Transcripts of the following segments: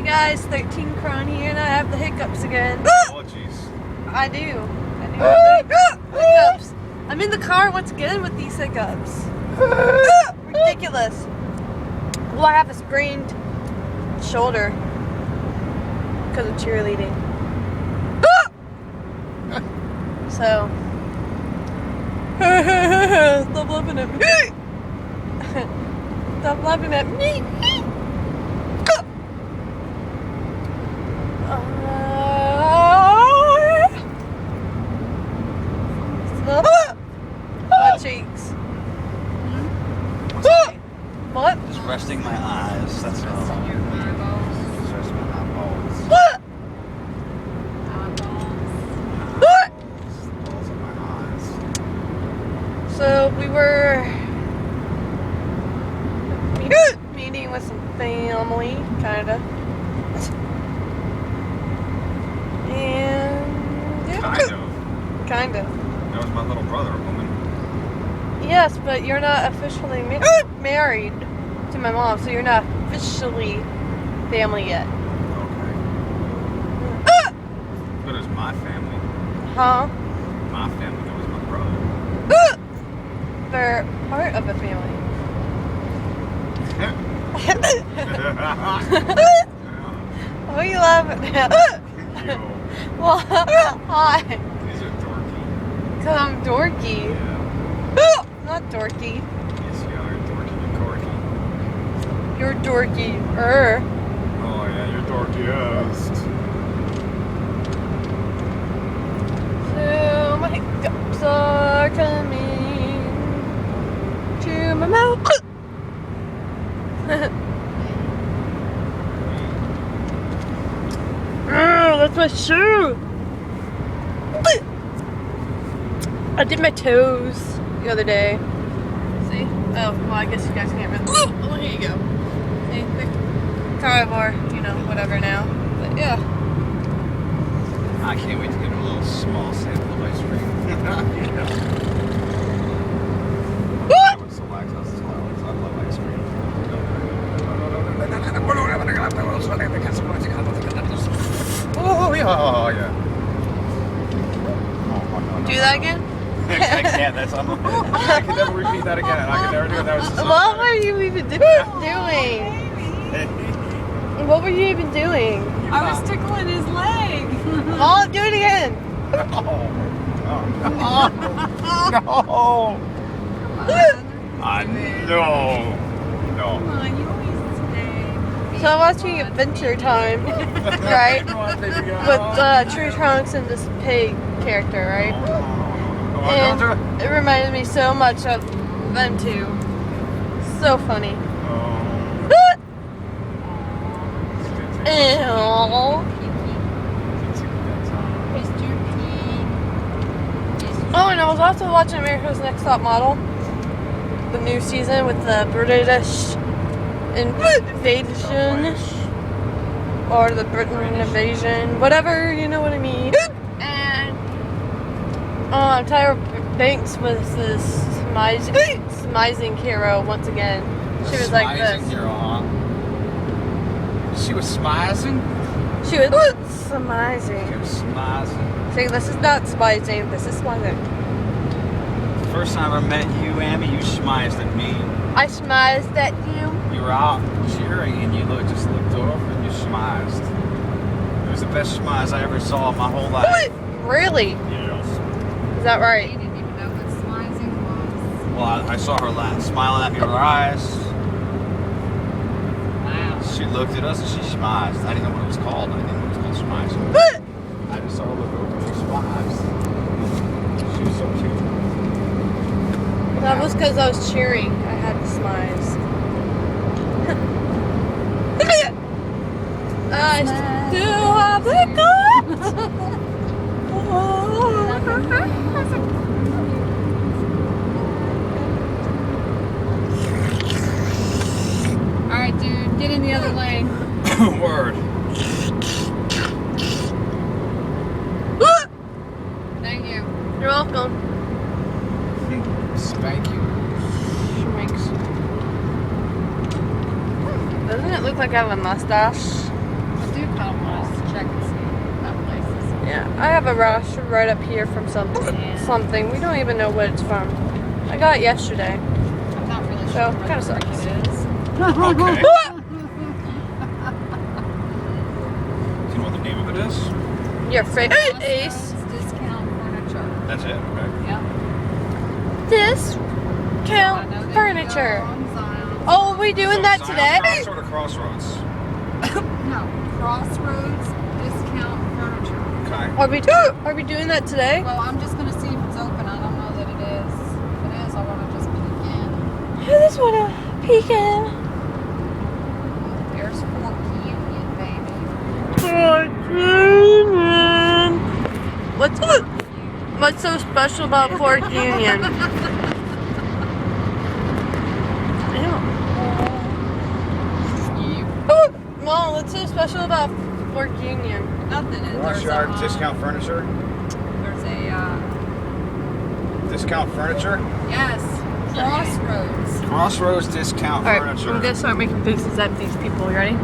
guys, 13 Crown here, and I have the hiccups again. Oh, jeez. I do have the hiccups. I'm in the car once again with these hiccups. Ridiculous. Well, I have a sprained shoulder because of cheerleading. So, stop laughing at me. Stop laughing at me. My cheeks. What? Just resting my eyes. That's all. Resting your eyeballs. Just resting my eyeballs. What? What? Balls in my eyes. So we were meeting with some family, kinda. And yeah. Kind of. That was my little brother, woman. Yes, but you're not officially married to my mom, so you're not officially family yet. Okay. But it's my family. Huh? My family knows my brother. They're part of a family. What are you laughing at? Well, hi. These are dorky. Because I'm dorky. Yeah. Not dorky. Yes, you are dorky and corky. You're dorky. Oh, yeah, you're dorkiest. So my hiccups are coming to my mouth. That's my shoe. I did my toes the other day. See? Oh, well, I guess you guys can't really. Oh, here you go. See? Carnivore, whatever now. But yeah. I can't wait to get a little small sample of ice cream. I was so lactose intolerant. I love ice cream. Oh, yeah. Oh, yeah. Do that again? I can't. That's on the. I can never repeat that again. I can never do it. That was just. What were you even doing? What were you even doing? I was tickling his leg. Oh, do it again. No. No. Come on, you always stay. So I'm watching Adventure Time, right? With True Trunks and this pig character, right? And it reminded me so much of them two. So funny. Ew. Oh, and I was also watching America's Next Top Model, the new season with the British invasion, or the Britain invasion, whatever, you know what I mean. And Tyra Banks was this smizing hero once again. She was like this. She was smizing? She was smizing. She was smizing. See, this is not smizing, this is smizing. First time I met you, Amy, you smized at me. I smized at you. You were out cheering and you just looked over and you smized. It was the best smize I ever saw in my whole life. Really? Yes. Is that right? You didn't even know what smizing was. Well, I saw her smiling at me with her eyes. Wow. She looked at us and she smized. I didn't know what it was called. I didn't know it was called smizing. I just saw her look over and she smized. She was so cute. That was because I was cheering. I had to smize. I still have hiccups. Alright, dude, get in the other lane. Word. Thank you. You're welcome. Spank you. Doesn't it look like I have a mustache? Yeah, I have a rash right up here from something. We don't even know what it's from. I got it yesterday. I'm not really So, sure kinda what sucks. it is. Okay. Do you know what the name of it is? Your favorite Ace. Crossroads Discount Furniture. That's it. Okay. Yep. Discount I know that furniture. you go on Zion. Oh, are we doing that today? Sort of Crossroads. No, Crossroads Discount Furniture. Okay. Are we doing that today? Well, I'm just gonna see if it's open. I don't know that it is. If it is, I want to just peek in. I just wanna peek in. There's Fork Union, baby. What's so special about Fork Union? Mom, what's so special about Fork Union? Nothing. Wash yard discount furniture. There's a Discount furniture. yes, Crossroads. Crossroads discount Alright, furniture. I'm gonna start making faces at these people. You ready?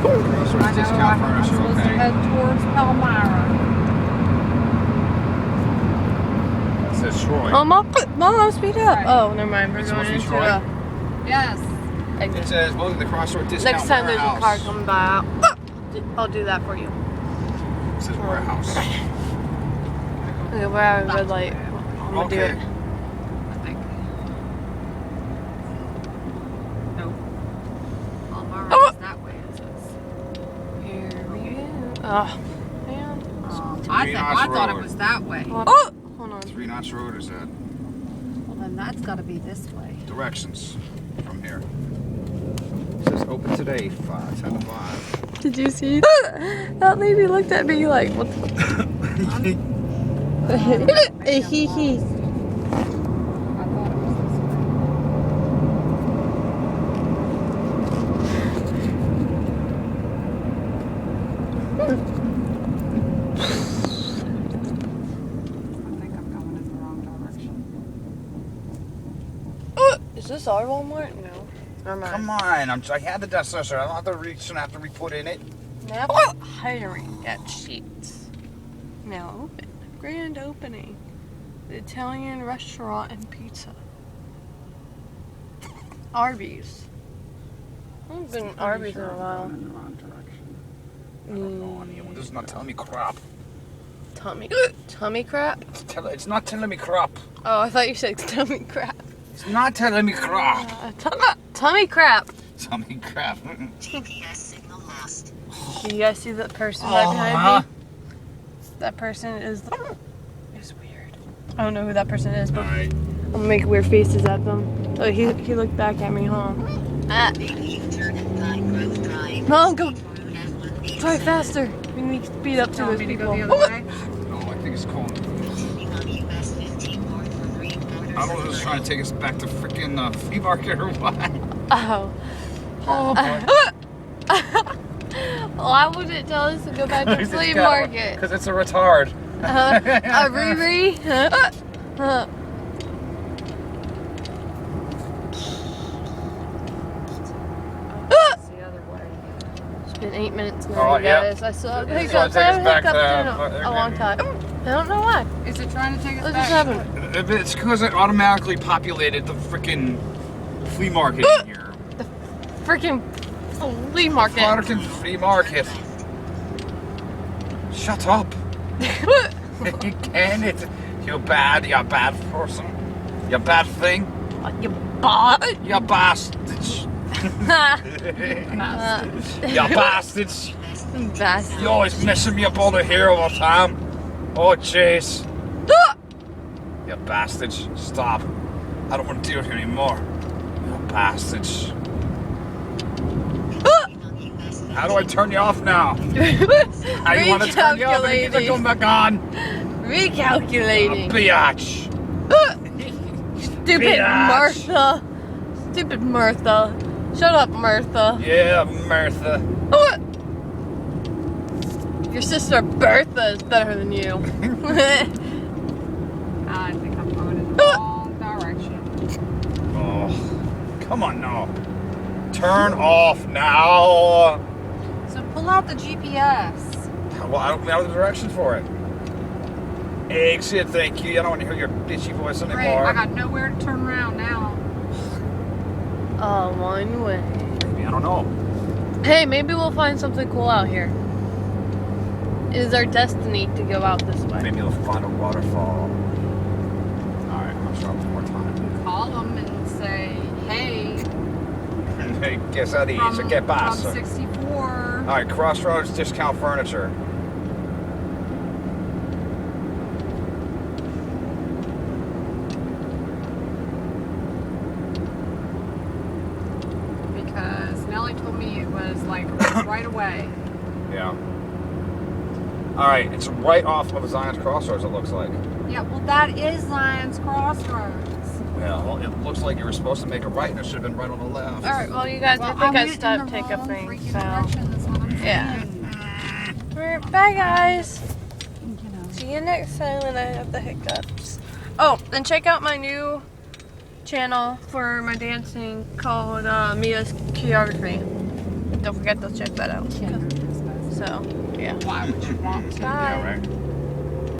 Crossroads discount I'm furniture. supposed to Okay. head towards Palmyra. It says Troy. Mom, speed up. Right. Oh, never mind. We're It's going supposed to into be Troy? Yes. It exit. says welcome to the Crossroads discount Next time there's a warehouse. car coming by, I'll do that for you. It says warehouse. Okay, we're at a red light. I'm gonna do Okay. it. I think. Nope. Palmyra Oh. is that way, it says. Here we go. Oh, man. I thought it was that way. Oh, hold on. 3 Notch Road is that? Well, then that's got to be this way. Directions from here. It says open today, 10 to 5. Did you see that lady looked at me like, what the hee hee. I thought it was this way. I think I'm going in the wrong direction. Is this our Walmart? No. Never mind. Come on, I had the death sensor. I don't have to shouldn't have to re-put in it. Map hiring at Sheets. Now open. Grand opening. The Italian restaurant and pizza. Arby's. I haven't been to Arby's in a while. in the wrong direction. This is not telling me crap. Tummy crap? It's not telling me crap. Oh, I thought you said tummy crap. It's not telling me crap. Tummy crap. Tummy crap. GPS signal lost. Do you guys see that person right behind me? That person is weird. I don't know who that person is, but Alright. I'm gonna make weird faces at them. Oh, he looked back at me, huh? U-turn at Pine Grove Drive. Mom, go Route try faster. We need to speed up to Telling those me to people. go the other way. No, I think it's cool. Proceeding on US 15 north for 3 quarters. I don't know if it's trying to take us back to freaking flea market or what. Oh. Oh, boy. Why would it tell us to go back to flea market? Because it's a retard. A Riri? It's the other way. It's been 8 minutes now, Oh, you yeah. guys. I saw It's hiccups. gonna take I us have back hiccups to- in a long time. I don't know why. Is it trying to take us What back? just happened? It's because it automatically populated the freaking flea market in here. Freaking flea market. Fucking flea market. Shut up. You can it. You bad person. You bad thing. You bought. You bastards. You bastards. Best. You always messing me up over here all the time. Oh, jeez. You bastards. Stop. I don't want to deal with you anymore. You bastards. How do I turn you off now? How you want to turn you off and keep it going back on? Recalculating. Biatch. Stupid Bitch. Martha. Stupid Martha. Shut up, Martha. Yeah, Martha. Your sister Bertha is better than you. I think I'm going in the wrong direction. Oh, come on now. Turn off now. So pull out the GPS. Well, I don't know the directions for it. Exit, thank you. I don't want to hear your bitchy voice anymore. Great, I got nowhere to turn around now. One way. Maybe, I don't know. Hey, maybe we'll find something cool out here. It is our destiny to go out this way. Maybe you'll find a waterfall. Alright, I'll try one more time. Call them and say, hey, Hey, ¿qué se dice? ¿Qué pasa? from 64. Alright, Crossroads Discount Furniture. Because Nellie told me it was like right away. Yeah. Alright, it's right off of Zion's Crossroads, it looks like. Yeah, well, that is Zion's Crossroads. Well, it looks like you were supposed to make a right and it should have been right on the left. Alright, well, you guys, Well, I think I went in stopped the take up wrong things, freaking so. direction, that's what I'm Yeah. saying. Alright, bye, guys. You know. See you next time when I have the hiccups. Oh, and check out my new channel for my dancing called Mia's Choreography. Don't forget to check that out. Yeah. So, yeah. Why would you want to? Bye. Yeah, right.